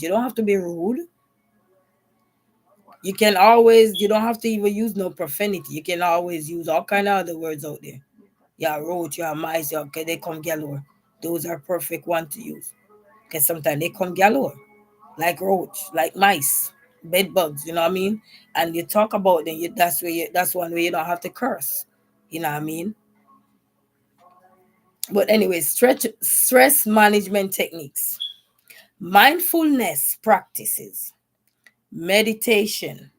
You don't have to be rude. You can always, you don't have to even use no profanity. You can always use all kind of other words out there. Yeah, roach, yeah, mice, yeah, okay, they come galore. Those are perfect one to use. Because sometimes they come galore. Like roach, like mice, bed bugs, you know what I mean? And you talk about them, that's one way you don't have to curse. You know what I mean? But anyway, stress management techniques, mindfulness practices, meditation,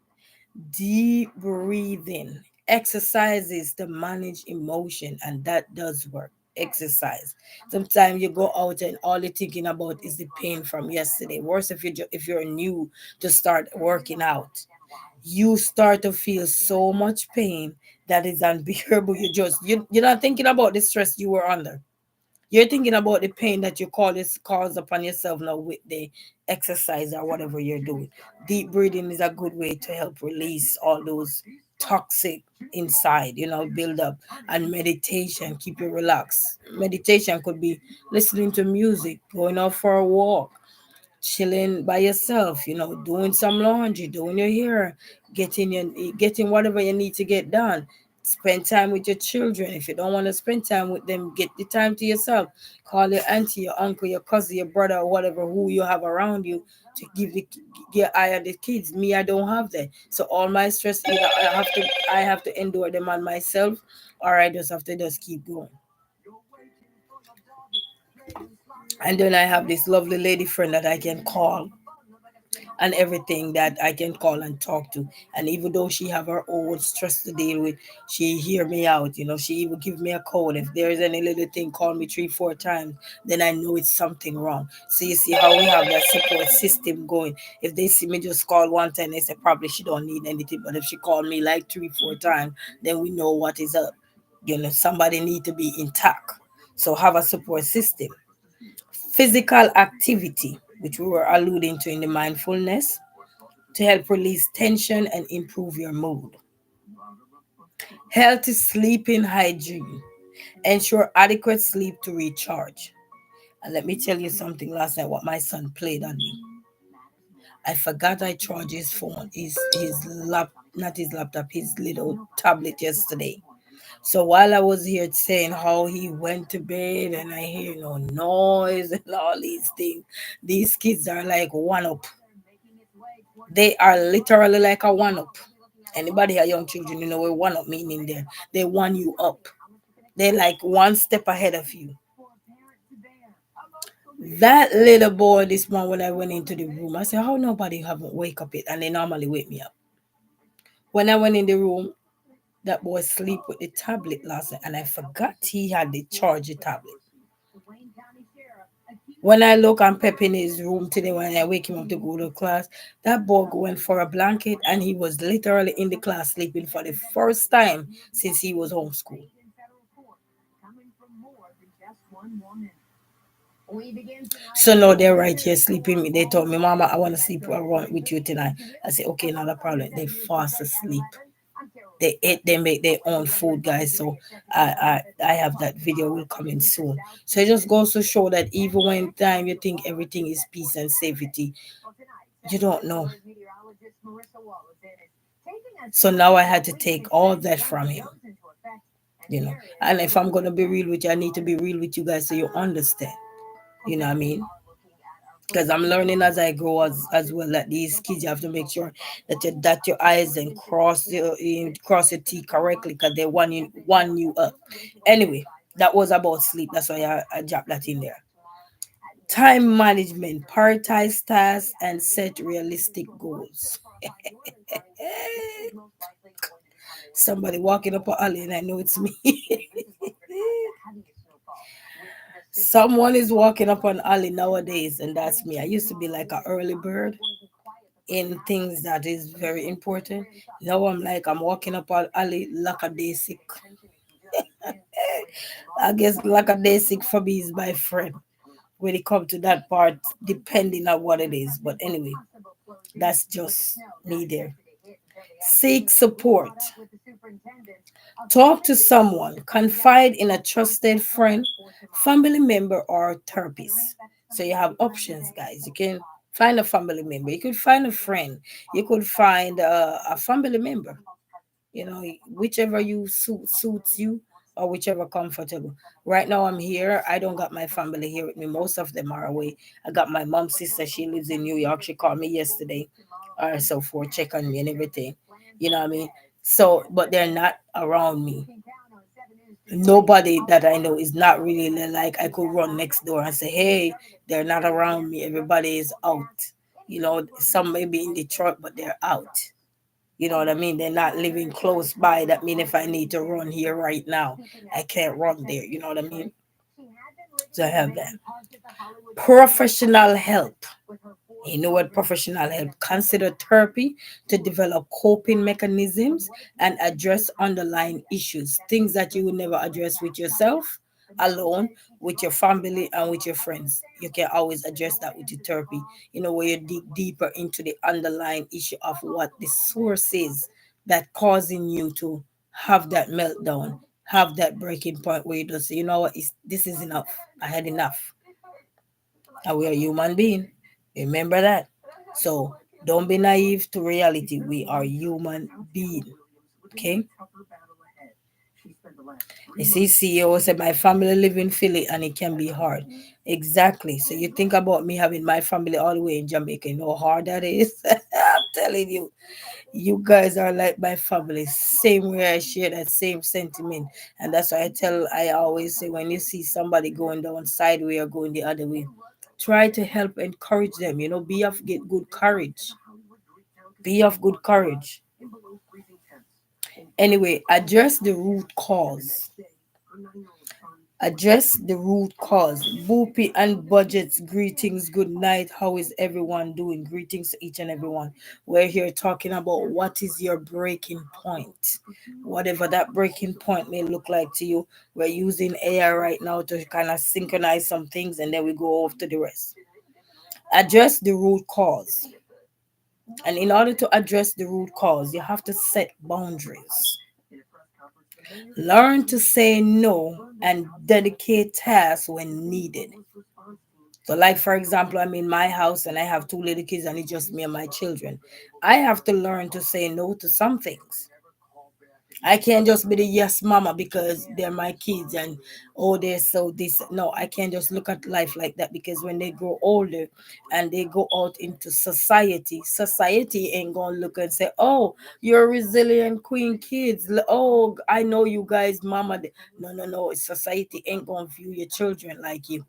deep breathing, exercises to manage emotion, and that does work. Exercise. Sometimes you go out and all you're thinking about is the pain from yesterday. Worse if if you're new to start working out, you start to feel so much pain that is unbearable. You're not thinking about the stress you were under. You're thinking about the pain that you cause upon yourself now with the exercise or whatever you're doing. Deep breathing is a good way to help release all those toxic inside, build up. And meditation, keep you relaxed. Meditation could be listening to music, going out for a walk, chilling by yourself, doing some laundry, doing your hair, getting whatever you need to get done. Spend time with your children. If you don't want to spend time with them, get the time to yourself. Call your auntie, your uncle, your cousin, your brother, or whatever who you have around you to get eye on the kids. Me, I don't have that. So all my stress either I have to endure them on myself, or I just have to just keep going. And then I have this lovely lady friend that I can call and everything, that I can call and talk to. And even though she have her own stress to deal with, she hear me out. She even give me a call. If there is any little thing, call me 3, 4 times. Then I know it's something wrong. So you see how we have that support system going. If they see me just call one time, they say probably she don't need anything. But if she call me like 3, 4 times, then we know what is up. Somebody need to be intact. So have a support system. Physical activity, which we were alluding to in the mindfulness, to help release tension and improve your mood. Healthy sleeping hygiene, ensure adequate sleep to recharge. And let me tell you something, last night what my son played on me. I forgot I charged his phone, not his laptop, his little tablet yesterday. So while I was here saying how he went to bed and I hear no noise and all these things, these kids are like one up. They are literally like a one up. Anybody have young children, what one up meaning there. They one you up. They're like one step ahead of you. That little boy this morning when I went into the room, I said, how nobody haven't wake up it? And they normally wake me up. When I went in the room, that boy sleep with the tablet last night and I forgot he had the charger tablet. When I look and Pep in his room today, when I wake him up to go to class, that boy went for a blanket and he was literally in the class sleeping for the first time since he was homeschooled. So now they're right here sleeping. They told me, Mama, I want to sleep with you tonight. I said, okay, not a problem. They fast asleep. They ate, they make their own food, guys. So I have that video will come in soon. So it just goes to show that even when time you think everything is peace and safety, you don't know. So now I had to take all that from him. And if I'm gonna be real with you, I need to be real with you guys so you understand. You know what I mean? Because I'm learning as I grow as well that these kids you have to make sure that you dot your eyes and cross your T correctly because they want you up. Anyway, that was about sleep. That's why I dropped that in there. Time management, prioritize tasks and set realistic goals. Somebody walking up an alley and I know it's me. Someone is walking up an alley nowadays, and that's me. I used to be like an early bird in things that is very important. Now I'm walking up an alley like a day sick. I guess like a day sick for me is my friend when it comes to that part, depending on what it is. But anyway, that's just me there. Seek support. Talk to someone. Confide in a trusted friend, family member, or therapist. So you have options, guys. You can Find a family member. You could find a friend. You could find a family member. You know, whichever suits you, or whichever comfortable. Right now I'm here. I don't got my family here with me. Most of them are away. I got my mom's sister. She lives in New York. She called me yesterday, or so for check on me and everything. You know what I mean? So, but they're not around me. Nobody that I know is not really like I could run next door and say, hey, they're not around me. Everybody is out. You know, some may be in Detroit, but they're out. You know what I mean? They're not living close by. That mean if I need to run here right now, I can't run there. You know what I mean? So I have that. Professional help. You know what professional help? Consider therapy to develop coping mechanisms and address underlying issues, things that you would never address with yourself alone, with your family, and with your friends. You can always address that with your therapy, you know, where you dig deeper into the underlying issue of what the source is that causing you to have that meltdown, have that breaking point where you just say, you know what, this is enough. I had enough. And we are human being. Remember that. So don't be naive to reality. We are human being. Okay. You see, CEO said my family live in Philly and it can be hard. Exactly. So you think about me having my family all the way in Jamaica. You know how hard that is? I'm telling you. You guys are like my family. Same way I share that same sentiment. And that's why I always say when you see somebody going down sideway or going the other way, try to help encourage them. You know, be of get good courage. Be of good courage. Anyway, address the root cause. Address the root cause. Boopy and Budgets, greetings, good night. How is everyone doing? Greetings to each and everyone. We're here talking about what is your breaking point. Whatever that breaking point may look like to you, we're using AI right now to kind of synchronize some things and then we go off to the rest. Address the root cause. And in order to address the root cause, you have to set boundaries. Learn to say no and dedicate tasks when needed. So, like for example, I'm in my house and I have two little kids and it's just me and my children. I have to learn to say no to some things. I can't just be the yes mama because they're my kids and oh they're so this. No, I can't just look at life like that because when they grow older and they go out into society, society ain't gonna look and say, oh, you're resilient queen kids. Oh, I know you guys, mama. No, no, no. Society ain't gonna view your children like you.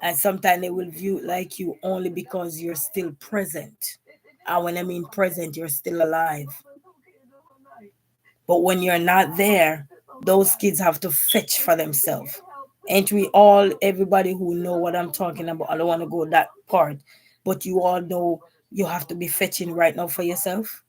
And sometimes they will view like you only because you're still present. And when I mean present, you're still alive. But when you're not there, those kids have to fetch for themselves. Ain't we all, everybody who know what I'm talking about? I don't want to go that part, but you all know you have to be fetching right now for yourself.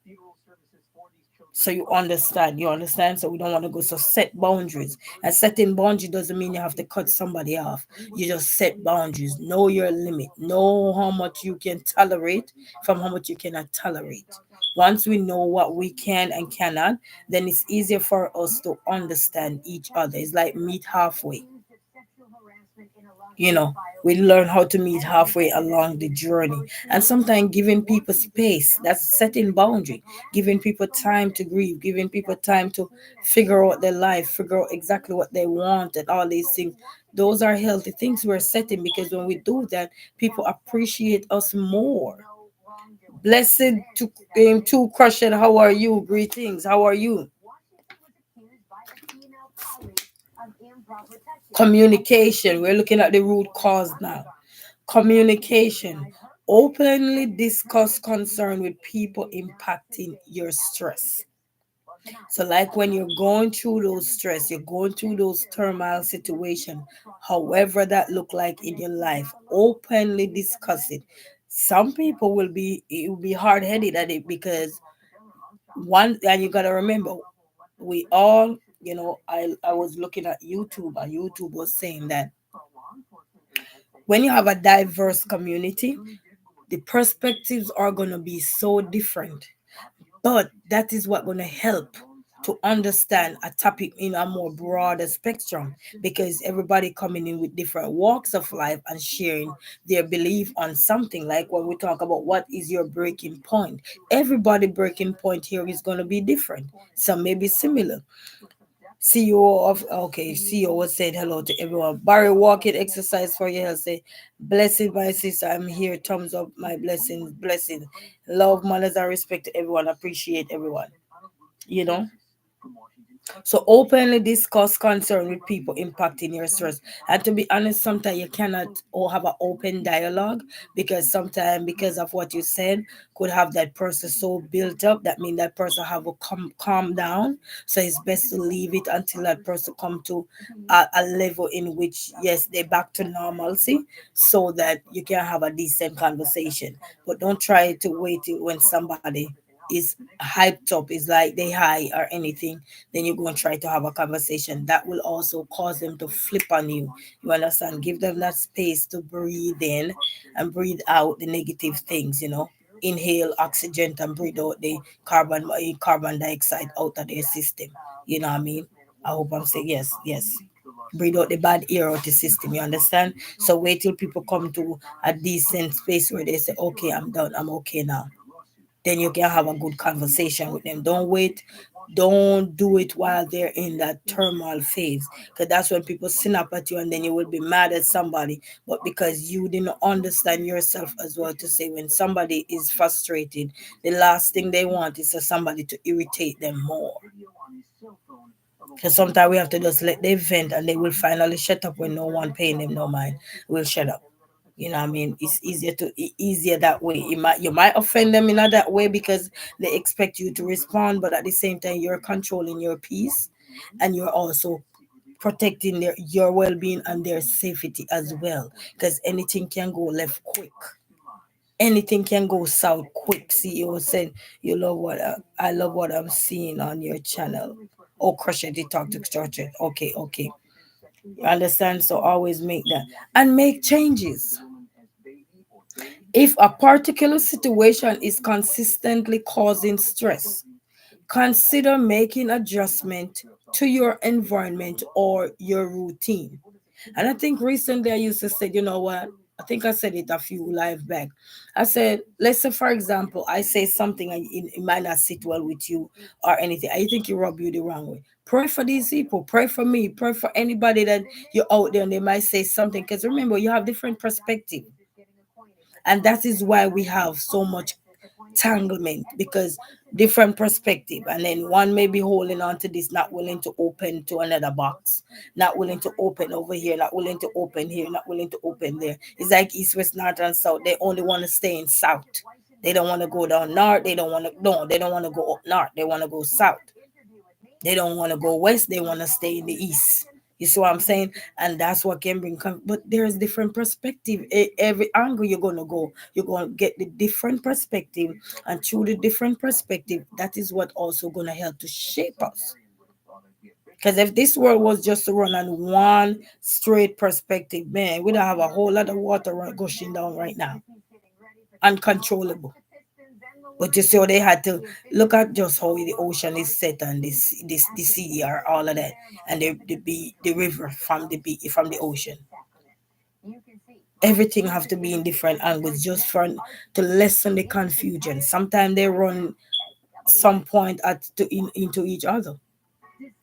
So you understand. So we don't want to go. So set boundaries. And setting boundaries doesn't mean you have to cut somebody off. You just set boundaries. Know your limit. Know how much you can tolerate from how much you cannot tolerate. Once we know what we can and cannot, then it's easier for us to understand each other. It's like meet halfway. You know, we learn how to meet halfway along the journey. And sometimes giving people space, that's setting boundary, giving people time to grieve, giving people time to figure out their life, figure out exactly what they want and all these things. Those are healthy things we're setting because when we do that, people appreciate us more. Blessed to crush it. How are you? Greetings. How are you? Communication. We're looking at the root cause now. Communication. Openly discuss concern with people impacting your stress. So, like when you're going through those stress, you're going through those turmoil situation, however that look like in your life, openly discuss it. Some people will be it will be hard headed at it because one and you gotta remember we all I was looking at YouTube and YouTube was saying that when you have a diverse community, the perspectives are going to be so different. But that is what going to help to understand a topic in a more broader spectrum, because everybody coming in with different walks of life and sharing their belief on something. Like when we talk about what is your breaking point, everybody breaking point here is going to be different. Some may be similar. CEO of okay, CEO was said hello to everyone. Barry walking exercise for your health. Say, blessed my sister, I'm here. Thumbs up, my blessings, blessings. Love, manners, and respect to everyone. Appreciate everyone. You know. So openly discuss concern with people impacting your stress. And to be honest, sometimes you cannot or have an open dialogue, because sometimes because of what you said could have that person so built up that mean that person have a calm down. So it's best to leave it until that person come to a level in which yes they back to normalcy, so that you can have a decent conversation. But don't try to wait till when somebody is hyped up, is like they high or anything, then you go and try to have a conversation that will also cause them to flip on you. You understand? Give them that space to breathe in and breathe out the negative things, inhale oxygen and breathe out the carbon dioxide out of their system. You know what I mean? I hope I'm saying yes, yes. Breathe out the bad air out the system, you understand? So wait till people come to a decent space where they say, okay, I'm done, I'm okay now, then you can have a good conversation with them. Don't wait. Don't do it while they're in that turmoil phase, because that's when people snap at you and then you will be mad at somebody. But because you didn't understand yourself as well, to say when somebody is frustrated, the last thing they want is for somebody to irritate them more. Because sometimes we have to just let them vent and they will finally shut up when no one paying them no mind. Will shut up. You know what I mean? It's easier that way. You might offend them in a that way because they expect you to respond, but at the same time you're controlling your peace, and you're also protecting your well-being and their safety as well, because anything can go left quick, anything can go south quick. CEO said, "You love what I love what I'm seeing on your channel." Oh, Crusher, they talk to church. Okay, okay. You understand? So always make that and make changes. If a particular situation is consistently causing stress, consider making adjustment to your environment or your routine. And I think recently I used to say, you know what? I think I said it a few live back. I said, let's say, for example, I say something and it might not sit well with you or anything. I think you rub you the wrong way. Pray for these people. Pray for me. Pray for anybody that you're out there and they might say something. Because remember, you have different perspective. And that is why we have so much tanglement, because different perspective, and then one may be holding on to this, not willing to open to another box, not willing to open over here, not willing to open here, not willing to open there. It's like east, west, north, and south. They only want to stay in south. They don't want to go down north. They don't want to, no, they don't want to go up north. They want to go south. They don't want to go west. They want to stay in the east. You see what I'm saying? And that's what can bring but there's different perspective. Every angle you're gonna go, you're gonna get the different perspective, and through the different perspective, that is what also gonna help to shape us. Because if this world was just to run on one straight perspective, man, we'd have a whole lot of water gushing down right now, uncontrollable. But you see how they had to look at just how the ocean is set, and this the sea or all of that, and the river from the ocean. Everything have to be in different angles just for to lessen the confusion. Sometimes they run some point into each other.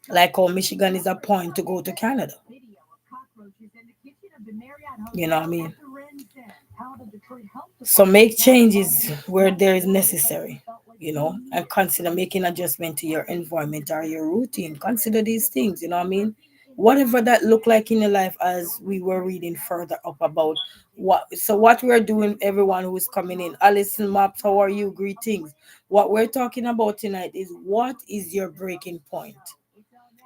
Like how Michigan is a point to go to Canada. You know what I mean? So make changes where there is necessary, and consider making adjustment to your environment or your routine. Consider these things, you know what I mean? Whatever that look like in your life, as we were reading further up about what we're doing, everyone who is coming in. Alison Maps, how are you? Greetings. What we're talking about tonight is what is your breaking point?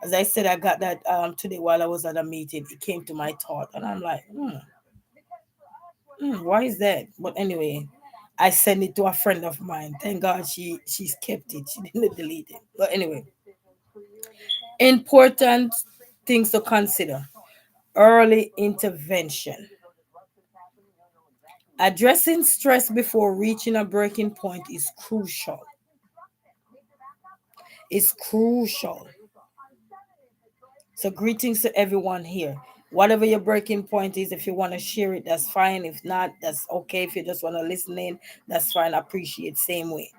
As I said, I got that today while I was at a meeting. It came to my thought, and I'm like, why is that? But anyway, I sent it to a friend of mine. Thank God she's kept it. She didn't delete it. But anyway, important things to consider. Early intervention. Addressing stress before reaching a breaking point is crucial. is crucial. So, greetings to everyone here. Whatever your breaking point is, if you want to share it, that's fine. If not, that's okay. If you just want to listen in, that's fine. I appreciate same way.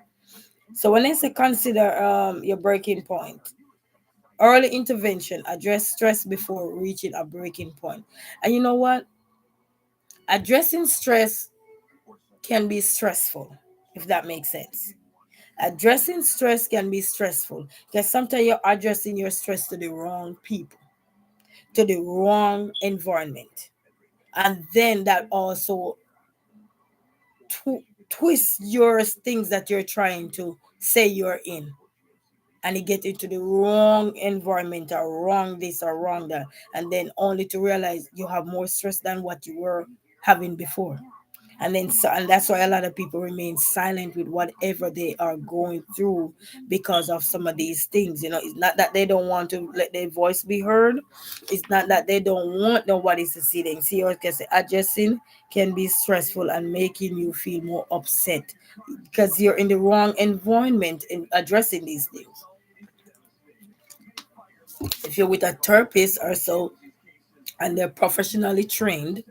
So, when I say consider your breaking point, early intervention, address stress before reaching a breaking point. And you know what? Addressing stress can be stressful, if that makes sense. Addressing stress can be stressful because sometimes you're addressing your stress to the wrong people, to the wrong environment. And then that also twists your things that you're trying to say you're in. And you get into the wrong environment or wrong this or wrong that. And then only to realize you have more stress than what you were having before. And then so, and that's why a lot of people remain silent with whatever they are going through because of some of these things. It's not that they don't want to let their voice be heard. It's not that they don't want nobody to see them. See, or can say adjusting can be stressful and making you feel more upset because you're in the wrong environment in addressing these things. If you're with a therapist or so and they're professionally trained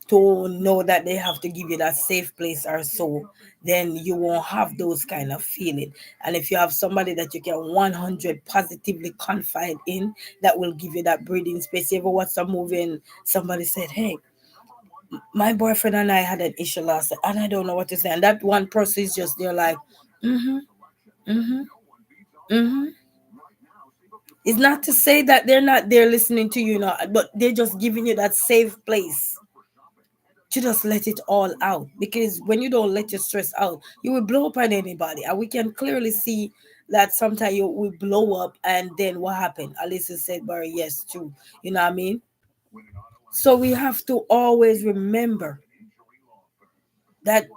to know that they have to give you that safe place or so, then you won't have those kind of feeling. And if you have somebody that you can 100 positively confide in, that will give you that breathing space. You ever watch a movie and somebody said, hey, my boyfriend and I had an issue last night and I don't know what to say, and that one person is just there like, mm-hmm, mm-hmm, mm-hmm. It's not to say that they're not there listening to you, but they're just giving you that safe place to just let it all out. Because when you don't let your stress out, you will blow up on anybody. And we can clearly see that sometimes you will blow up, and then what happened? Alyssa said, Barry, yes, too. You know what I mean? So we have to always remember that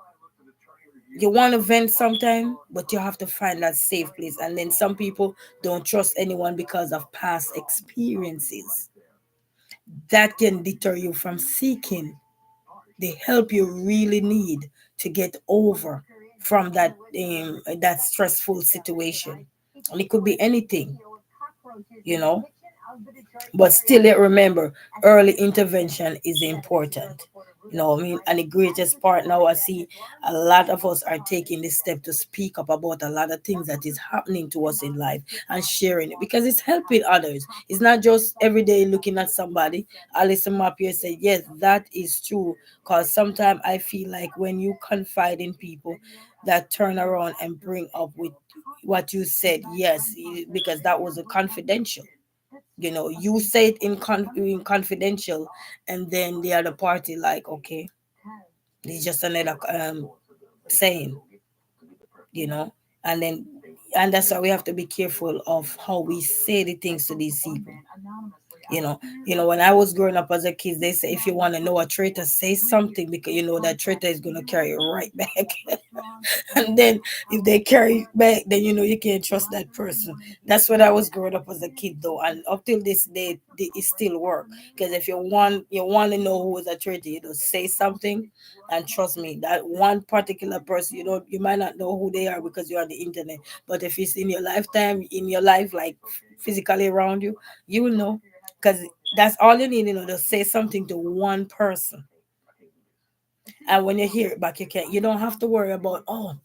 you want to vent sometime, but you have to find that safe place. And then some people don't trust anyone because of past experiences. That can deter you from seeking the help you really need to get over from that stressful situation. And it could be anything, you know but still, remember, early intervention is important. I mean, and the greatest part now, I see a lot of us are taking this step to speak up about a lot of things that is happening to us in life and sharing it because it's helping others. It's not just every day looking at somebody. I listen up here say, yes, that is true. Because sometimes I feel like when you confide in people that turn around and bring up with what you said, yes, because that was a confidential. You say it in confidential, and then the other party like, okay, it's just another saying, you know, and then and that's why we have to be careful of how we say the things to these people. You know, when I was growing up as a kid, they say if you want to know a traitor, say something because you know that traitor is gonna carry you right back. And then if they carry back, then you can't trust that person. That's what I was growing up as a kid though, and up till this day, it still work. Because if you want to know who is a traitor, say something, and trust me, that one particular person, you might not know who they are because you're on the internet, but if it's in your lifetime, in your life, like physically around you, you will know. Because that's all you need, to say something to one person, and when you hear it back, you don't have to worry about, oh,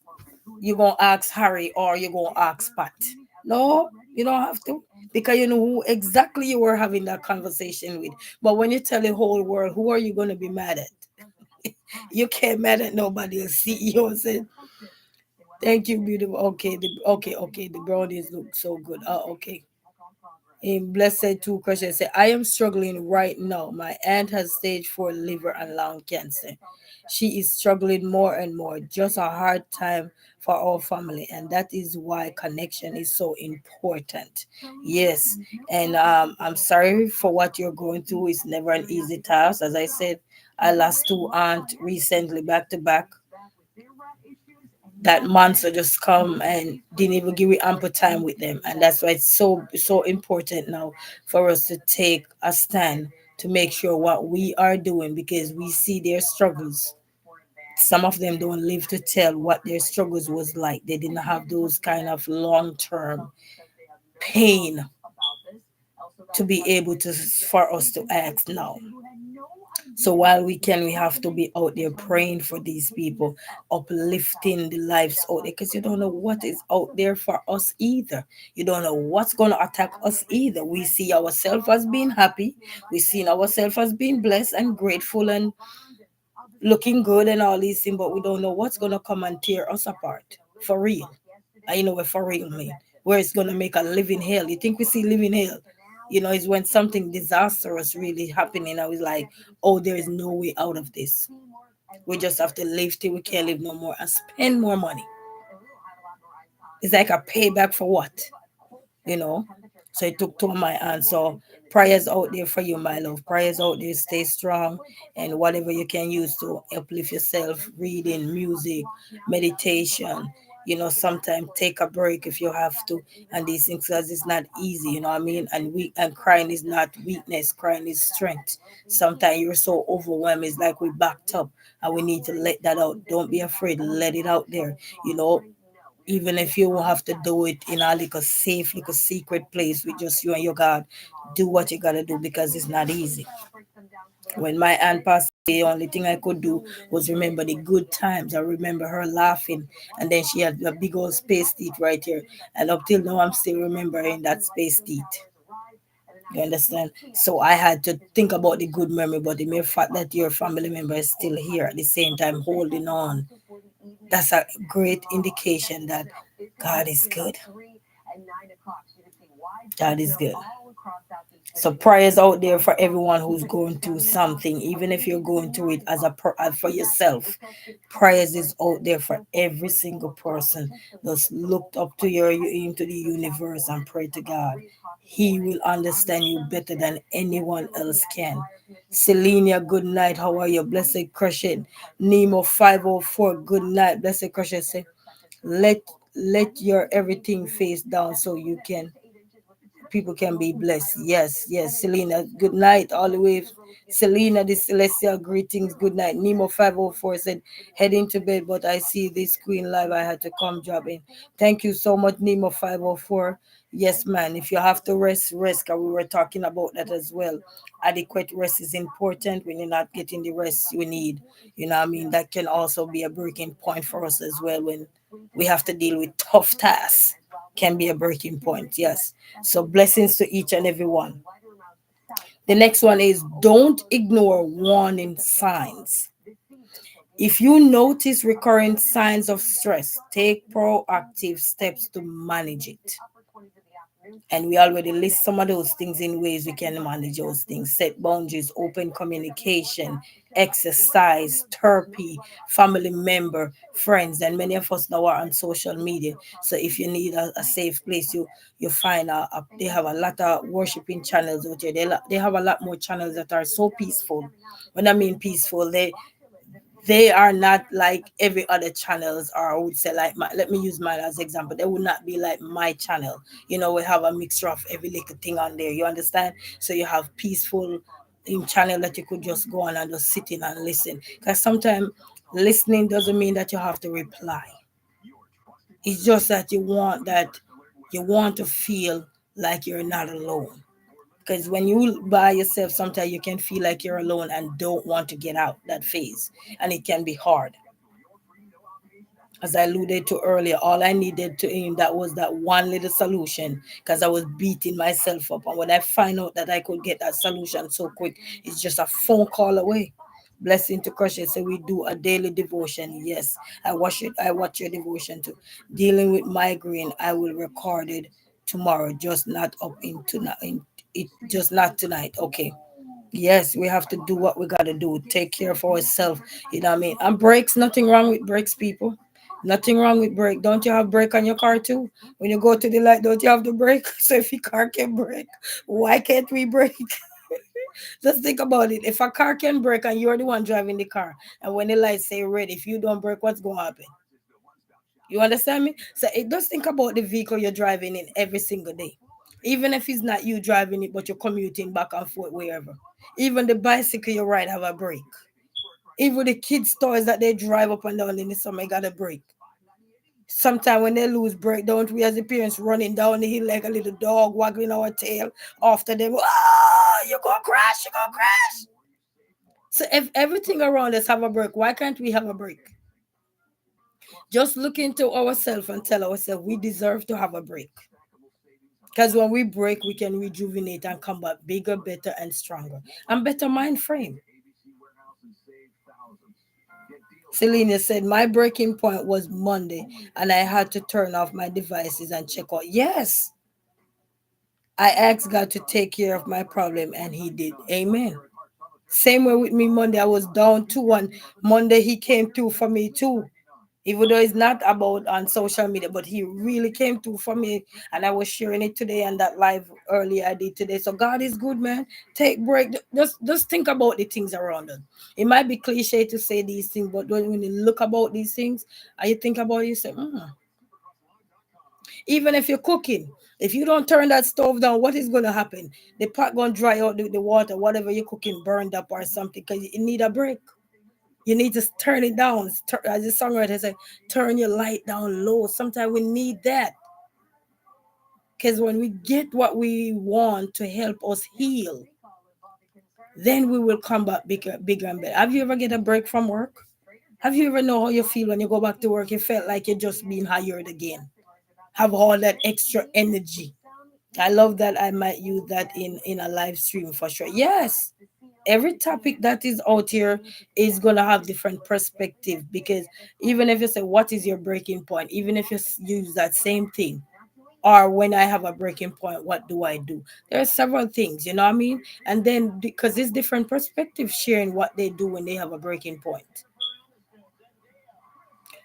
you're gonna ask Harry or you're gonna ask Pat. No, you don't have to, because you know who exactly you were having that conversation with. But when you tell the whole world, who are you gonna be mad at? You can't mad at nobody. The CEO said, "Thank you, beautiful." Okay, okay. The brownies look so good. Oh, okay. In Blessed Two Questions say, I am struggling right now. My aunt has stage 4 liver and lung cancer. She is struggling more and more. Just a hard time for our family, and that is why connection is so important. Yes, and I'm sorry for what you're going through. It's never an easy task. As I said, I lost 2 aunts recently, back to back. That monster just come and didn't even give me ample time with them, and that's why it's so important now for us to take a stand to make sure what we are doing, because we see their struggles. Some of them don't live to tell what their struggles was like. They didn't have those kind of long term. pain to be able to for us to ask now. So while we can, we have to be out there praying for these people, uplifting the lives out there, because you don't know what is out there for us either. You don't know what's going to attack us either. We see ourselves as being happy, we see ourselves as being blessed and grateful and looking good and all these things, but we don't know what's going to come and tear us apart for real. I know what for real mean, where it's going to make a living hell. You think we see living hell? It's when something disastrous really happening. I was like, oh, there is no way out of this. We just have to live till we can't live no more and spend more money. It's like a payback for what? you know. So it took two of my hands. So prayers out there for you, my love. Prayers out there, stay strong, and whatever you can use to uplift yourself, reading, music, meditation. Sometimes take a break if you have to, and these things, because it's not easy, you know what I mean? And crying is not weakness, crying is strength. Sometimes you're so overwhelmed, it's like we backed up and we need to let that out. Don't be afraid, let it out there. You know, even if you will have to do it in a little safe, little secret place with just you and your God, do what you gotta do because it's not easy. When my aunt passed away, the only thing I could do was remember the good times. I remember her laughing, and then she had a big old space teeth right here, and up till now I'm still remembering that space teeth. You understand? So I had to think about the good memory, but the mere fact that your family member is still here at the same time holding on, that's a great indication that God is good. God is good. So prayers out there for everyone who's going through something, even if you're going through it for yourself. Prayers is out there for every single person that's looked up to into the universe and pray to God. He will understand you better than anyone else can. Selenia, good night. How are you? Blessed Crushing. Nemo 504, good night. Blessed Crushing say, let let your everything face down so you can people can be blessed. Yes, yes. Selena, good night. All the way. Selena, the celestial greetings. Good night. Nemo 504 said, heading to bed, but I see this queen live. I had to come drop in. Thank you so much, Nemo 504. Yes, man. If you have to rest, rest. Because we were talking about that as well. Adequate rest is important when you're not getting the rest you need. You know what I mean? That can also be a breaking point for us as well when we have to deal with tough tasks. Can be a breaking point. Yes. So blessings to each and every one. The next one is don't ignore warning signs. If you notice recurrent signs of stress, take proactive steps to manage it. And we already list some of those things in ways we can manage those things. Set boundaries, open communication, exercise, therapy, family member, friends, and many of us now are on social media. So if you need a safe place, you find they have a lot of worshiping channels out there. They have a lot more channels that are so peaceful. When I mean peaceful, they are not like every other channels, or I would say like let me use mine as example. They would not be like my channel. We have a mixture of every little thing on there, you understand? So you have peaceful in channel that you could just go on and just sit in and listen, because sometimes listening doesn't mean that you have to reply. It's just that you want to feel like you're not alone, because when you by yourself, sometimes you can feel like you're alone and don't want to get out that phase, and it can be hard. As I alluded to earlier, all I needed to aim that was that one little solution, because I was beating myself up. And when I find out that I could get that solution so quick, it's just a phone call away. Blessing to crush it. So we do a daily devotion. Yes, I watch it. I watch your devotion too. Dealing with migraine, I will record it tomorrow. Just not up in tonight. It just not tonight. Okay. Yes, we have to do what we gotta do. Take care for ourselves. You know what I mean? And brakes, nothing wrong with brakes, people. Nothing wrong with brake. Don't you have brake on your car too? When you go to the light, don't you have the brake? So if your car can brake, why can't we brake? Just think about it. If a car can brake and you're the one driving the car, and when the lights say red, if you don't brake, what's going to happen? You understand me? So just think about the vehicle you're driving in every single day. Even if it's not you driving it, but you're commuting back and forth wherever. Even the bicycle you ride have a brake. Even the kids' toys that they drive up and down in the summer got a brake. Sometimes when they lose break, don't we as the parents running down the hill like a little dog waggling our tail after them? Oh, you go crash, you go crash. So if everything around us have a break, why can't we have a break? Just look into ourselves and tell ourselves we deserve to have a break. Because when we break, we can rejuvenate and come back bigger, better, and stronger, and better mind frame. Selena said, my breaking point was Monday, and I had to turn off my devices and check out. Yes, I asked God to take care of my problem, and He did. Amen. Same way with me Monday. I was down too, and Monday He came through for me too. Even though it's not about on social media, but He really came through for me, and I was sharing it today and that live earlier I did today. So God is good, man. Take break. Just think about the things around us. It might be cliche to say these things, but when you look about these things and you think about it, you say, even if you're cooking, if you don't turn that stove down, what is going to happen? The pot going to dry out, the water, whatever you're cooking burned up or something, because you need a break. You need to turn it down. As the songwriter said, turn your light down low. Sometimes we need that. Because when we get what we want to help us heal, then we will come back bigger and better. Have you ever get a break from work? Have you ever know how you feel when you go back to work? You felt like you're just being hired again. Have all that extra energy. I love that. I might use that in a live stream for sure. Yes, every topic that is out here is going to have different perspective, because even if you say what is your breaking point, even if you use that same thing, or when I have a breaking point, what do I do? There are several things, you know what I mean? And then because it's different perspective sharing what they do when they have a breaking point.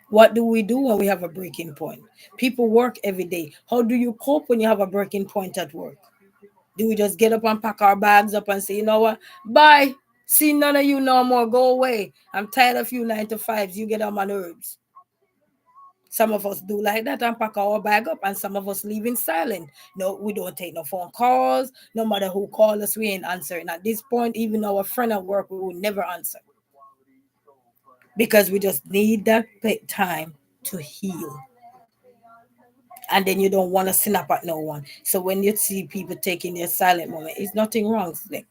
What do we do when we have a breaking point? People work every day. How do you cope when you have a breaking point at work? Do we just get up and pack our bags up and say, you know what? Bye. See none of you no more. Go away. I'm tired of you 9 to 5s. You get on my nerves. Some of us do like that and pack our bag up, and some of us leave in silent. No, we don't take no phone calls. No matter who call us, we ain't answering. At this point, even our friend at work, we will never answer, because we just need that time to heal. And then you don't want to snap at no one. So when you see people taking their silent moment, it's nothing wrong. Like,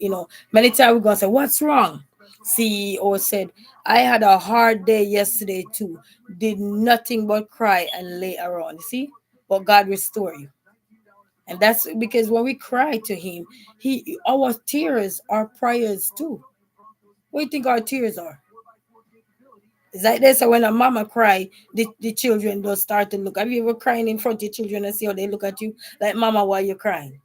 many times we're gonna say, "What's wrong?" CEO said, "I had a hard day yesterday too. Did nothing but cry and lay around." You see, but God restore you, and that's because when we cry to Him, our tears are prayers too. What do you think our tears are? It's like this. So when a mama cry, the children don't start to look. Have you ever crying in front of your children and see how they look at you? Like, mama, why you crying?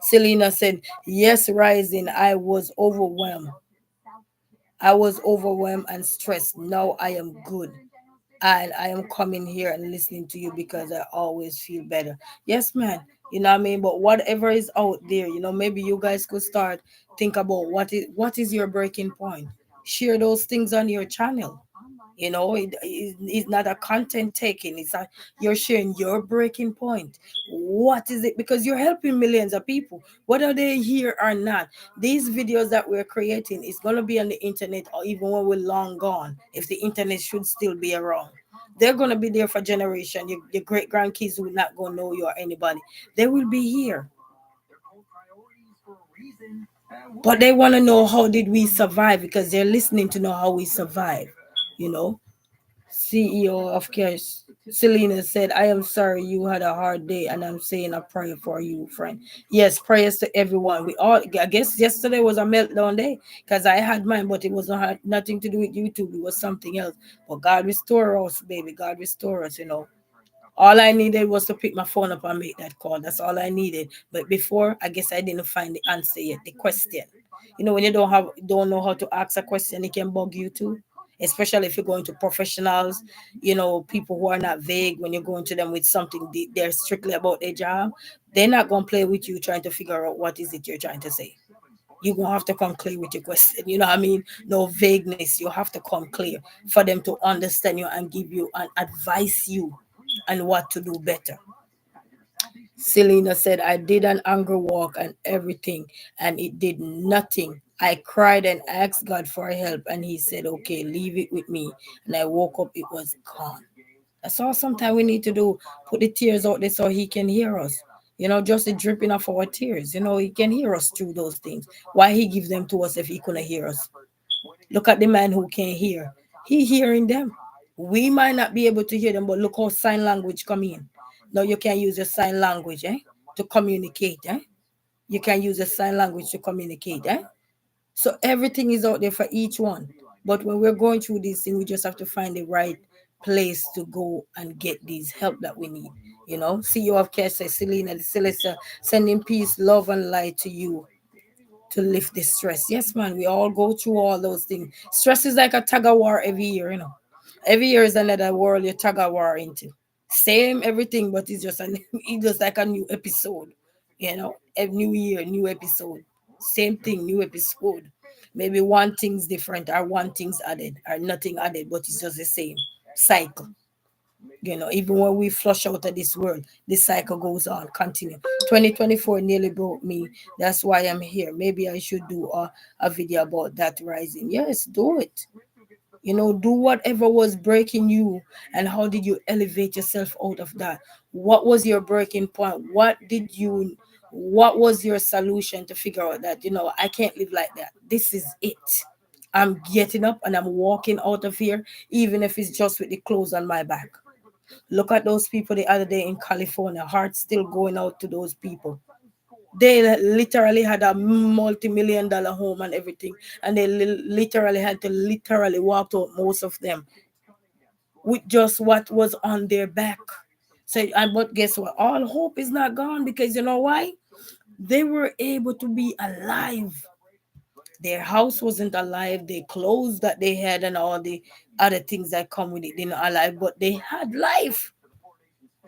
Selena said, yes, rising. I was overwhelmed and stressed. Now I am good. And I am coming here and listening to you because I always feel better. Yes, man. You know what I mean? But whatever is out there, maybe you guys could start think about what is your breaking point. Share those things on your channel. It's not a content taking. You're sharing your breaking point. What is it? Because you're helping millions of people, whether they hear or not. These videos that we're creating is going to be on the internet, or even when we're long gone, if the internet should still be around. They're going to be there for generation. Your great grandkids will not go know you or anybody. They will be here, but they want to know how did we survive, because they're listening to know how we survive. You know, CEO of Cash, Selena said, I am sorry you had a hard day, and I'm saying a prayer for you, friend. Yes, prayers to everyone. I guess yesterday was a meltdown day because I had mine, but it was not nothing to do with YouTube. It was something else. But God restore us, baby. God restore us. All I needed was to pick my phone up and make that call. That's all I needed. But before, I guess I didn't find the answer yet, the question. When you don't know how to ask a question, it can bug you too. Especially if you're going to professionals, people who are not vague. When you're going to them with something, they're strictly about their job. They're not gonna play with you trying to figure out what is it you're trying to say. You're gonna have to come clear with your question. You know what I mean? No vagueness. You have to come clear for them to understand you and give you and advise you on what to do better. Selena said, I did an anger walk and everything, and it did nothing. I cried and asked God for help, and He said, okay, leave it with me. And I woke up, it was gone. That's all sometimes we need to do. Put the tears out there so he can hear us. Just the dripping of our tears. He can hear us through those things. Why he give them to us if he couldn't hear us? Look at the man who can't hear. He hearing them. We might not be able to hear them, but look how sign language come in. No, you can use your sign language, to communicate, You can use a sign language to communicate, So everything is out there for each one. But when we're going through this thing, we just have to find the right place to go and get these help that we need. CEO of Care says, Selena, the Celestial, sending peace, love, and light to you to lift the stress. Yes, man, we all go through all those things. Stress is like a tug of war every year. Every year is another world you tug of war into. Same everything, but it's just like a new episode. Every new year, new episode. Same thing, new episode. Maybe one thing's different or one thing's added or nothing added, but it's just the same cycle. Even when we flush out of this world, this cycle goes on, continue. 2024 nearly broke me. That's why I'm here. Maybe I should do a video about that rising. Yes, do it. Do whatever was breaking you and how did you elevate yourself out of that? What was your breaking point? What was your solution to figure out that, I can't live like that? This is it. I'm getting up and I'm walking out of here, even if it's just with the clothes on my back. Look at those people the other day in California. Hearts still going out to those people. They literally had a multi-million-dollar home and everything, and they literally had to literally walk out, most of them, with just what was on their back. So, but guess what? All hope is not gone, because you know why? They were able to be alive. Their house wasn't alive. The clothes that they had and all the other things that come with it, they're not alive, but they had life.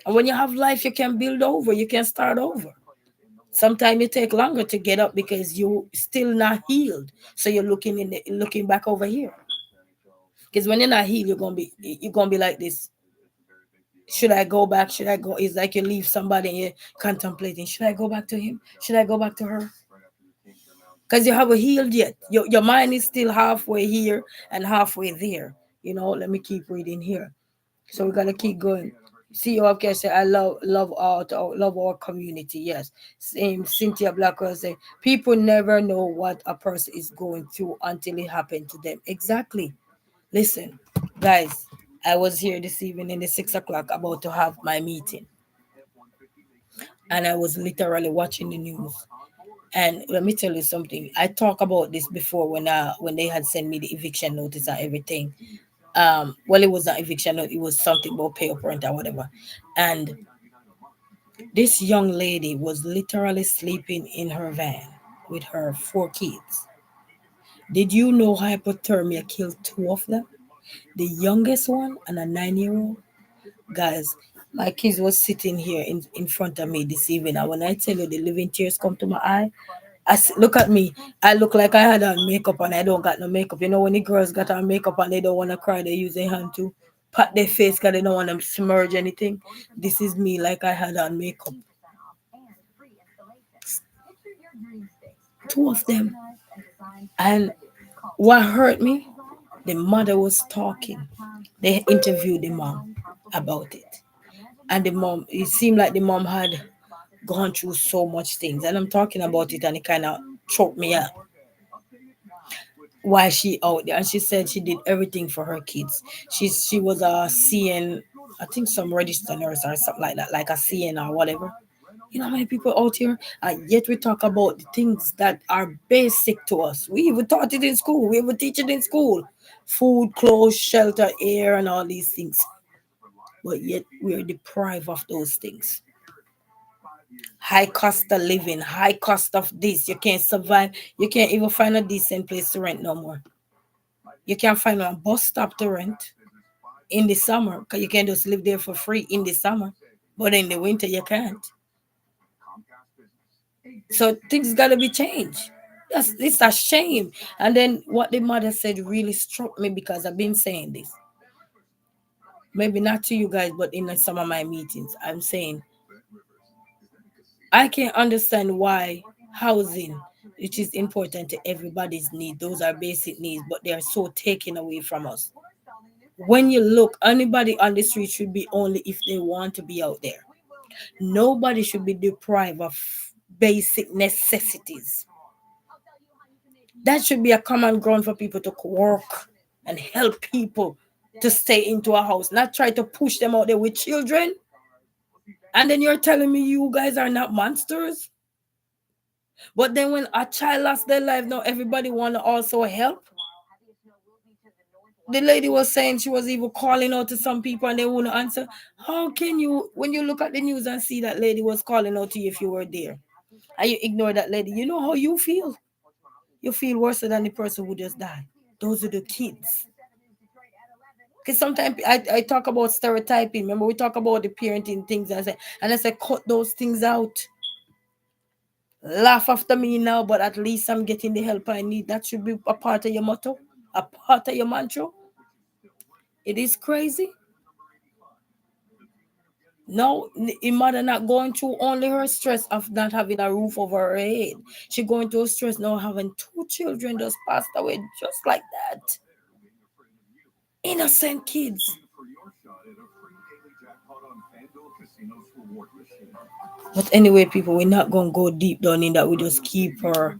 And when you have life, you can build over, you can start over. Sometimes it take longer to get up because you still not healed. So you're looking back over here. Because when you're not healed, you're gonna be like this. Should I go back? Should I go? It's like you leave somebody and you're contemplating. Should I go back to him? Should I go back to her? Because you haven't healed yet. Your mind is still halfway here and halfway there. Let me keep reading here. So we gotta keep going. CEO of Care say, I love our community. Yes. Same. Cynthia Blackwell say, people never know what a person is going through until it happened to them. Exactly. Listen, guys, I was here this evening in the 6 o'clock about to have my meeting. And I was literally watching the news. And let me tell you something. I talked about this before when they had sent me the eviction notice and everything. Well, it was not eviction, it was something about pay up rent or whatever. And this young lady was literally sleeping in her van with her 4 kids. Did you know hypothermia killed two of them? The youngest one and a 9-year-old. Guys, my kids was sitting here in front of me this evening. And when I tell you the living tears come to my eye, look at me. I look like I had on makeup and I don't got no makeup. When the girls got on makeup and they don't want to cry, they use their hand to pat their face because they don't want to smudge anything. This is me, like I had on makeup. Two of them. And what hurt me, the mother was talking. They interviewed the mom about it. And the mom, it seemed like the mom had gone through so much things. And I'm talking about it and it kind of choked me up. Why she out there? And she said she did everything for her kids. She was a CN, I think some registered nurse or something like that, like a CN or whatever. How many people out here, and yet we talk about the things that are basic to us. We even taught it in school. We even teach it in school. Food, clothes, shelter, air, and all these things. But yet we are deprived of those things. High cost of living, high cost of this. You can't survive. You can't even find a decent place to rent no more. You can't find a bus stop to rent in the summer because you can't just live there for free in the summer. But in the winter, you can't. So things got to be changed. It's a shame. And then what the mother said really struck me because I've been saying this. Maybe not to you guys, but in some of my meetings, I'm saying I can understand why housing, which is important to everybody's need, those are basic needs, but they are so taken away from us. When you look, anybody on the street should be only if they want to be out there. Nobody should be deprived of basic necessities. That should be a common ground for people to work and help people to stay into a house, not try to push them out there with children. And then you're telling me you guys are not monsters? But then when a child lost their life, now everybody want to also help. The lady was saying she was even calling out to some people and they wouldn't answer. How can you, when you look at the news and see that lady was calling out to you if you were there, and you ignore that lady, you know how you feel? You feel worse than the person who just died. Those are the kids. Because sometimes I talk about stereotyping. Remember, we talk about the parenting things and I say, cut those things out. Laugh after me now, but at least I'm getting the help I need. That should be a part of your motto, a part of your mantra. It is crazy. No, the mother not going through only her stress of not having a roof over her head. She going through stress now having two children just passed away just like that. Innocent kids. But anyway, people, we're not gonna go deep down in that. We just keep her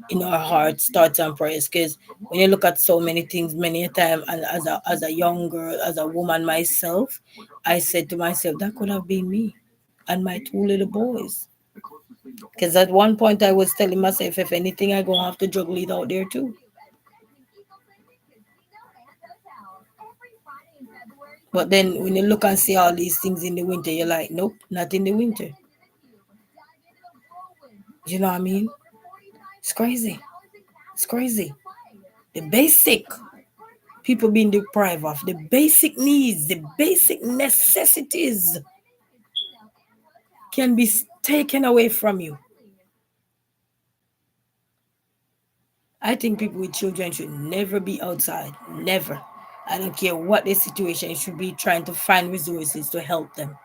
in our hearts, thoughts, and prayers. Because when you look at so many things, many a time, and as a young girl, as a woman myself, I said to myself, that could have been me and my two little boys. Because at one point I was telling myself, if anything, I gonna have to juggle it out there too. But then when you look and see all these things in the winter, you're like, nope, not in the winter. You know what I mean? It's crazy. It's crazy. The basic people being deprived of, the basic needs, the basic necessities can be taken away from you. I think people with children should never be outside. Never. I don't care what the situation should be, trying to find resources to help them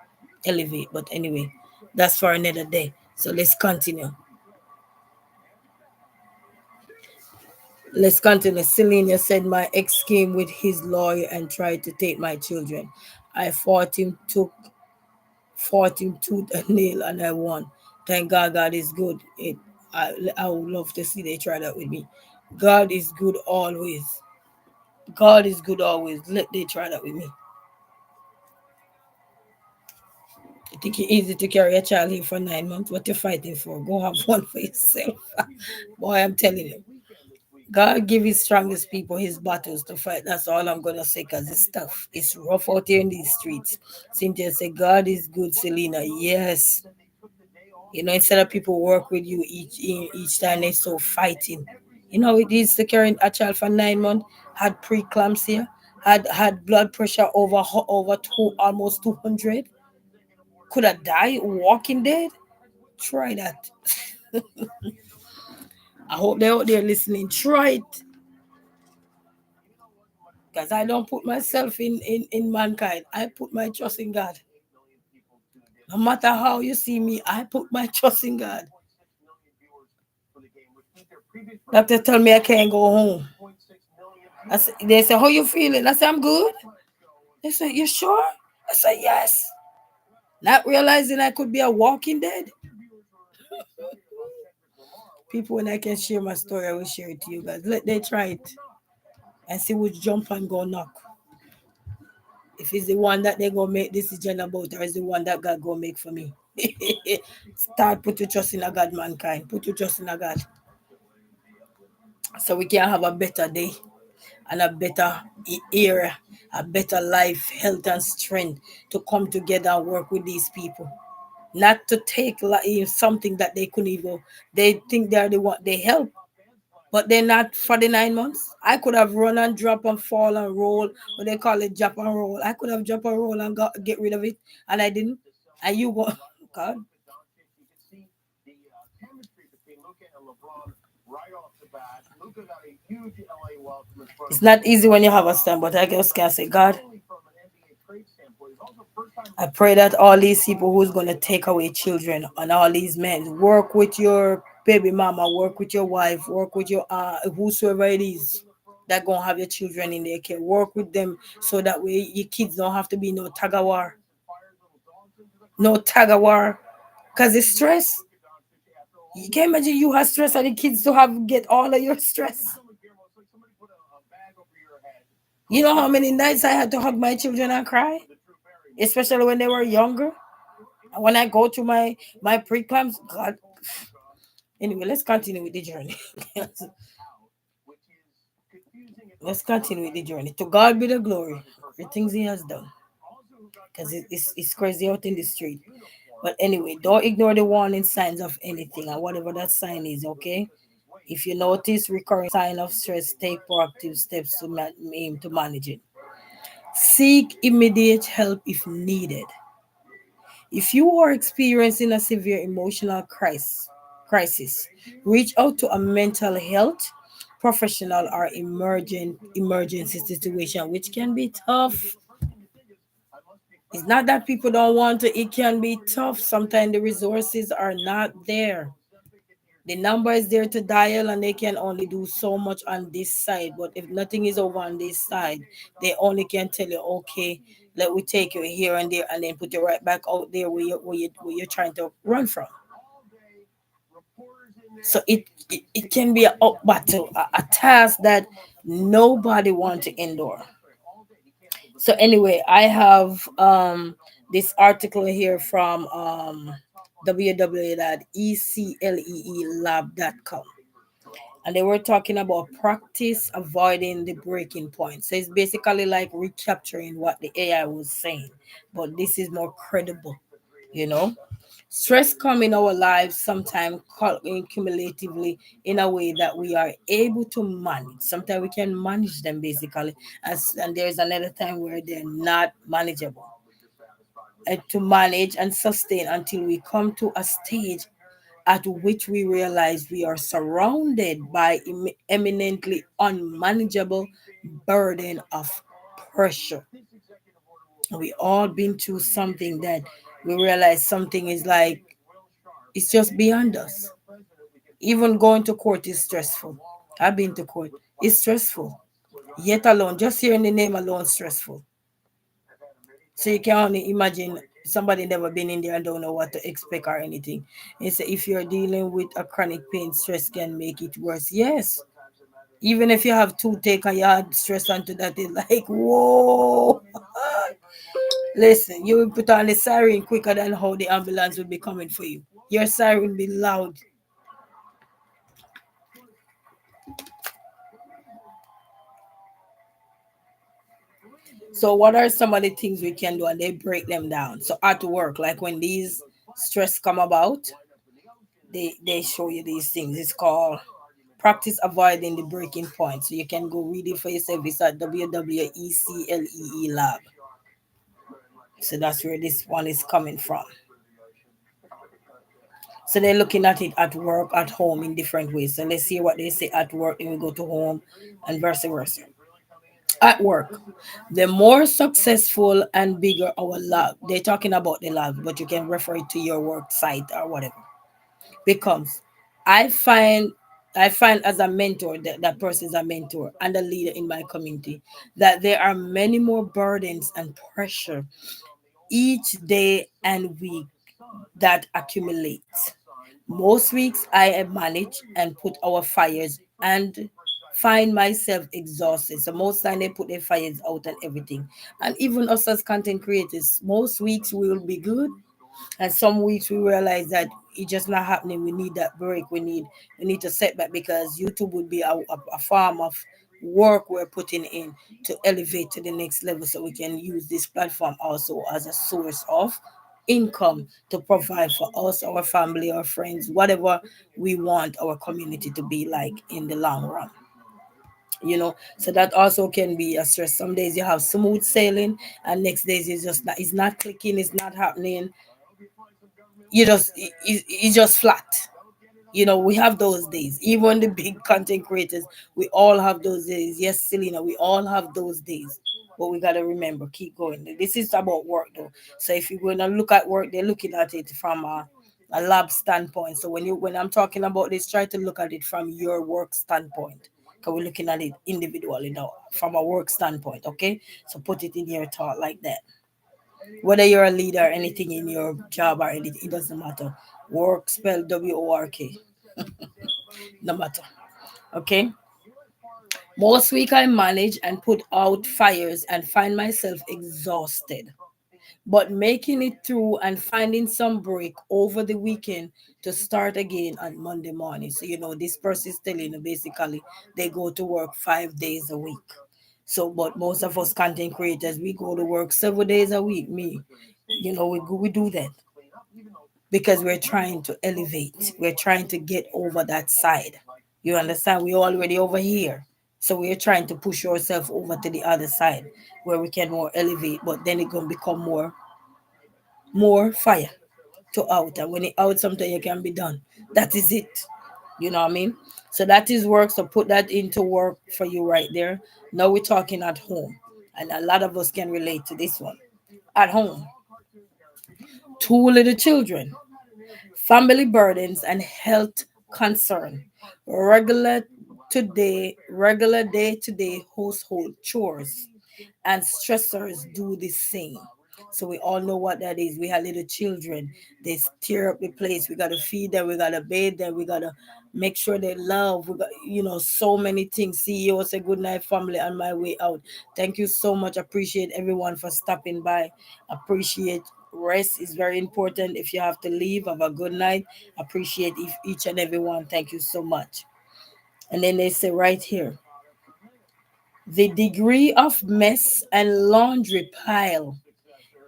elevate. But anyway, that's for another day. So let's continue. Let's continue. Selena said, my ex came with his lawyer and tried to take my children. I fought him tooth and nail, and I won. Thank God, God is good. I would love to see they try that with me. God is good always. God is good always. Let they try that with me. You think it's easy to carry a child here for 9 months? What you fighting for? Go have one for yourself. Boy, I'm telling you. God give his strongest people his battles to fight. That's all I'm gonna say, cause it's tough. It's rough out here in these streets. Cynthia said, God is good, Selena. Yes. You know, instead of people work with you each time they so fighting. You know, it is to carry a child for 9 months, had preeclampsia, had blood pressure over two almost 200. Could have died walking dead. Try that. I hope they're out there listening. Try it. Because I don't put myself in mankind. I put my trust in God. No matter how you see me, I put my trust in God. Doctor tell me I can't go home. They say, how you feeling? I say, I'm good. They say, you sure? I say, yes. Not realizing I could be a walking dead. People, when I can share my story, I will share it to you guys. Let they try it and see which jump and go knock. If it's the one that they gonna make decision about, or is the one that God gonna make for me. Start put your trust in a God, mankind. Put your trust in a God. So we can have a better day and a better era, a better life, health and strength to come together and work with these people. Not to take something that they couldn't even, they think they're the one they help, but they're not for the 9 months. I could have run and drop and fall and roll, what they call it, drop and roll. I could have drop and roll and get rid of it, and I didn't. And you go, God. It's not easy when you have a son, but I just can say, God, I pray that all these people who's gonna take away children and all these men work with your baby mama, work with your wife, work with your whosoever it is. that gonna have your children in their care. Work with them so that way your kids don't have to be no tug of war, no tug of war, cause it's stress. You can imagine you have stress and the kids to have get all of your stress. You know how many nights I had to hug my children and cry, especially when they were younger. And when I go to my pre-climbs, God. Anyway, let's continue with the journey. Let's continue with the journey. To God be the glory. The things He has done, because it's crazy out in the street. But anyway, don't ignore the warning signs of anything and whatever that sign is. Okay. If you notice recurring sign of stress, take proactive steps to aim to manage it. Seek immediate help if needed. If you are experiencing a severe emotional crisis, reach out to a mental health professional or emergency situation, which can be tough. It's not that people don't want to, it can be tough. Sometimes the resources are not there. The number is there to dial and they can only do so much on this side. But if nothing is over on this side, they only can tell you, okay, let we take you here and there and then put you right back out there where you're trying to run from. So it can be a up battle, a task that nobody want to endure. So anyway, I have this article here from www.ecleelab.com, and they were talking about practice avoiding the breaking point. So it's basically like recapturing what the AI was saying, but this is more credible, you know. Stress come in our lives sometimes cumulatively in a way that we are able to manage. Sometimes we can manage them basically, and there's another time where they're not manageable. And to manage and sustain until we come to a stage at which we realize we are surrounded by eminently unmanageable burden of pressure. We all been through something that we realize something is like it's just beyond us. Even going to court is stressful. I've been to court. It's stressful. Yet alone, just hearing the name alone stressful. So you can only imagine somebody never been in there and don't know what to expect or anything. And so if you're dealing with a chronic pain, stress can make it worse. Yes. Even if you have toothache and you add stress onto that, it's like, whoa. Listen, you will put on the siren quicker than how the ambulance will be coming for you. Your siren will be loud. So what are some of the things we can do, and they break them down? So at work, like when these stress come about, they show you these things. It's called practice avoiding the breaking point. So you can go read it for yourself. It's at WWECLEE lab. So that's where this one is coming from. So they're looking at it at work, at home in different ways. So let's see what they say at work, and we go to home and vice versa. At work, the more successful and bigger our lab, they're talking about the lab, but you can refer it to your work site or whatever. Becomes, I find I find as a mentor, that person is a mentor and a leader in my community, that there are many more burdens and pressure each day and week that accumulates. Most weeks I manage and put our fires and find myself exhausted. So most time they put their fires out and everything. And even us as content creators, most weeks we will be good, and some weeks we realize that it's just not happening. We need that break. We need to set back, because YouTube would be a form of work we're putting in to elevate to the next level, so we can use this platform also as a source of income to provide for us, our family, our friends, whatever we want our community to be like in the long run. So that also can be a stress. Some days you have smooth sailing, and next days it's not clicking, it's not happening. It's just flat. We have those days. Even the big content creators, we all have those days. Yes, Selena, we all have those days. But we gotta remember, keep going. This is about work though. So if you're gonna look at work, they're looking at it from a lab standpoint. So when I'm talking about this, try to look at it from your work standpoint. because we're looking at it individually now from a work standpoint. Okay, so put it in your thought like that. Whether you're a leader, anything in your job or anything, it doesn't matter. Work spelled WORK, no matter. Okay. Most week I manage and put out fires and find myself exhausted. But making it through and finding some break over the weekend to start again on Monday morning. So, this person is telling you basically they go to work 5 days a week. So, but most of us content creators, we go to work 7 days a week. Me, we do that because we're trying to elevate, we're trying to get over that side. You understand? We're already over here. So we're trying to push ourselves over to the other side where we can more elevate, but then it's gonna become more fire to out. And when it out, something it can be done. That is it. You know what I mean? So that is work. So put that into work for you right there. Now we're talking at home. And a lot of us can relate to this one. At home, two little children, family burdens and health concern, regular day-to-day household chores, and stressors do the same. So we all know what that is. We have little children. They stir up the place. We gotta feed them. We gotta bathe them. We gotta make sure they love. We got, so many things. CEO say good night, family, on my way out. Thank you so much. Appreciate everyone for stopping by. Appreciate rest is very important. If you have to leave, have a good night. Appreciate each and every one. Thank you so much. And then they say right here, the degree of mess and laundry pile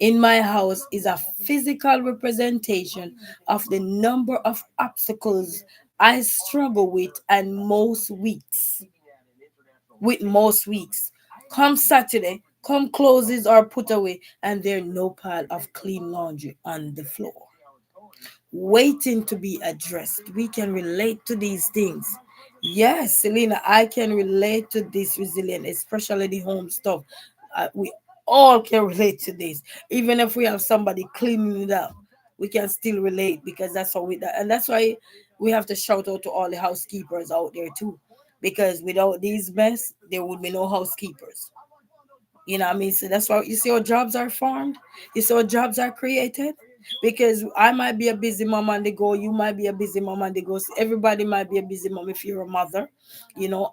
in my house is a physical representation of the number of obstacles I struggle with most weeks. Come Saturday, come closes are put away, and there's no pile of clean laundry on the floor waiting to be addressed. We can relate to these things. Yes, Selena, I can relate to this resilient, especially the home stuff. We all can relate to this. Even if we have somebody cleaning it up, we can still relate because that's how and that's why we have to shout out to all the housekeepers out there too. Because without these mess, there would be no housekeepers. You know what I mean? So that's why you see how jobs are formed. You see how jobs are created. Because I might be a busy mom on the go, you might be a busy mom on the go. So everybody might be a busy mom if you're a mother,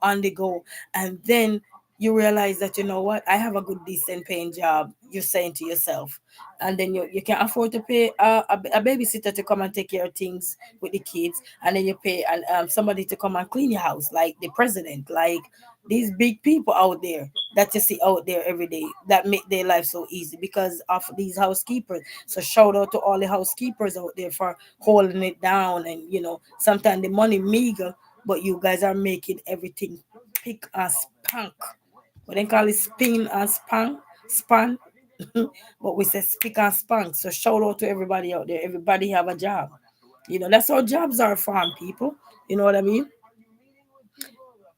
on the go. And then you realize that you know what, I have a good decent paying job. You're saying to yourself, and then you can afford to pay a babysitter to come and take care of things with the kids, and then you pay and somebody to come and clean your house, like the president, like these big people out there that you see out there every day that make their life so easy because of these housekeepers. So shout out to all the housekeepers out there for holding it down. And sometimes the money meager, but you guys are making everything pick and spank. What they call it, spin and span. But we say spick and spank. So shout out to everybody out there. Everybody have a job. That's how jobs are farm people. You know what I mean?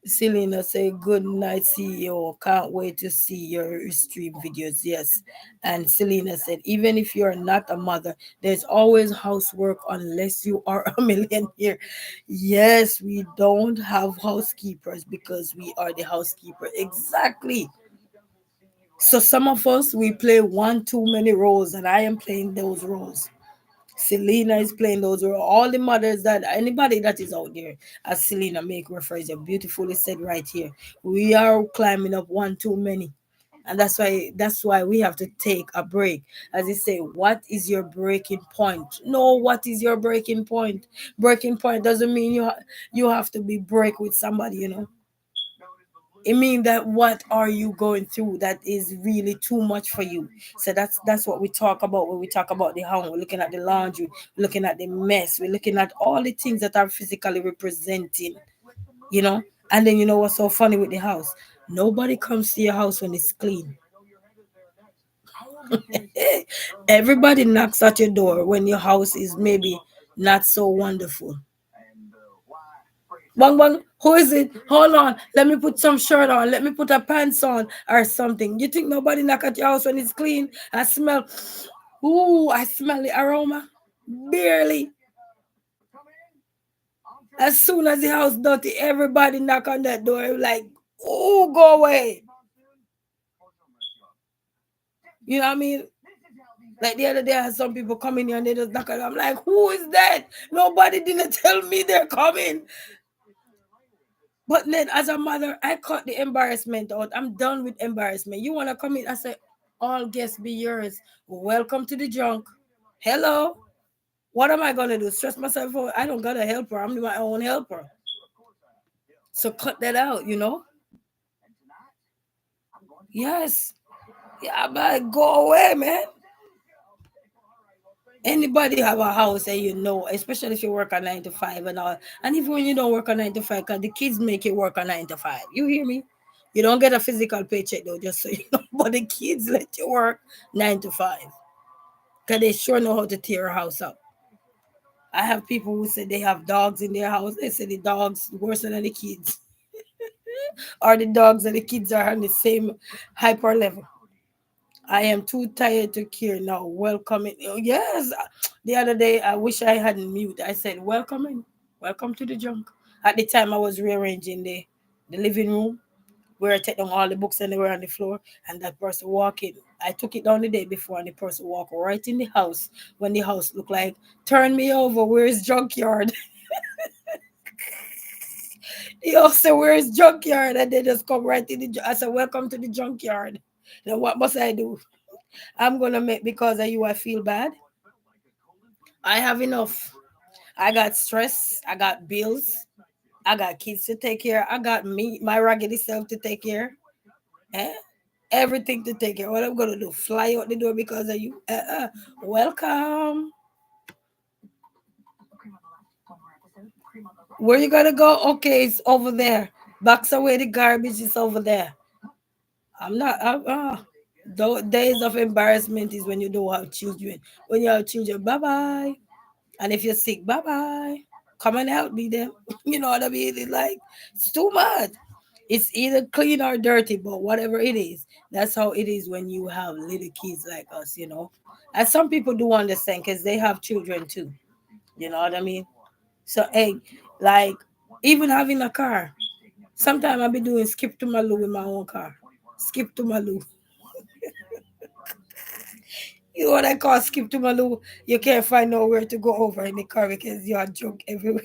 Selena say, good night, CEO. Can't wait to see your stream videos. Yes. And Selena said, even if you're not a mother, there's always housework unless you are a millionaire. Yes, we don't have housekeepers because we are the housekeeper. Exactly. So some of us, we play one too many roles, and I am playing those roles. Selena is playing those roles. All the mothers that anybody that is out there, as Selena make reference, you beautifully said right here. We are climbing up one too many. And that's why we have to take a break. As they say, what is your breaking point? No, what is your breaking point? Breaking point doesn't mean you have to be break with somebody. It means that what are you going through that is really too much for you. So that's what we talk about when we talk about the home. We're looking at the laundry, we're looking at the mess, we're looking at all the things that are physically representing, you know. And then you know what's so funny with the house? Nobody comes to your house when it's clean. Everybody knocks at your door when your house is maybe not so wonderful. Bang bang, who is it? Hold on, let me put some shirt on, let me put a pants on or something. You think nobody knock at your house when it's clean? I smell, ooh, I smell the aroma. Barely. As soon as the house dirty, everybody knock on that door like, oh, go away. You know what I mean? Like the other day, I had some people coming here and they just knock on. I'm like, who is that? Nobody didn't tell me they're coming. But then, as a mother, I cut the embarrassment out. I'm done with embarrassment. You want to come in? I say, all guests be yours. Welcome to the junk. Hello. What am I gonna do? Stress myself out? I don't got a helper. I'm my own helper. So cut that out. Yes. Yeah, but go away, man. Anybody have a house and especially if you work a 9 to 5 and all, and even when you don't work a 9 to 5, because the kids make you work a 9 to 5. You hear me? You don't get a physical paycheck though, just so you know. But the kids let you work 9 to 5 because they sure know how to tear a house up. I have people who say they have dogs in their house. They say the dogs worse than the kids, or the dogs and the kids are on the same hyper level. I am too tired to care now. Welcome in. Oh, yes. The other day, I wish I hadn't mute. I said, welcome in. Welcome to the junk. At the time, I was rearranging the living room where I take down all the books and they were on the floor. And that person walking. I took it down the day before and the person walked right in the house when the house looked like, turn me over. Where's junkyard? He also, where's junkyard? And they just come right in I said, welcome to the junkyard. Then what must I do? I'm gonna make because of you I feel bad. I have enough. I got stress. I got bills. I got kids to take care. I got me, my raggedy self to take care. Eh? Everything to take care. What I'm gonna do? Fly out the door because of you? Welcome. Where you gonna go? Okay, it's over there. Box away the garbage. It's over there. I'm not. Days of embarrassment is when you don't have children. When you have children, bye bye. And if you're sick, bye bye. Come and help me then. You know what I mean? It's like, it's too much. It's either clean or dirty, but whatever it is, that's how it is when you have little kids like us. And some people do understand because they have children too. You know what I mean? So, hey, like, even having a car, sometimes I'll be doing skip to Maloo with my own car. Skip to Maloo. You know what I call skip to Maloo? You can't find nowhere to go over in the car because you're drunk everywhere.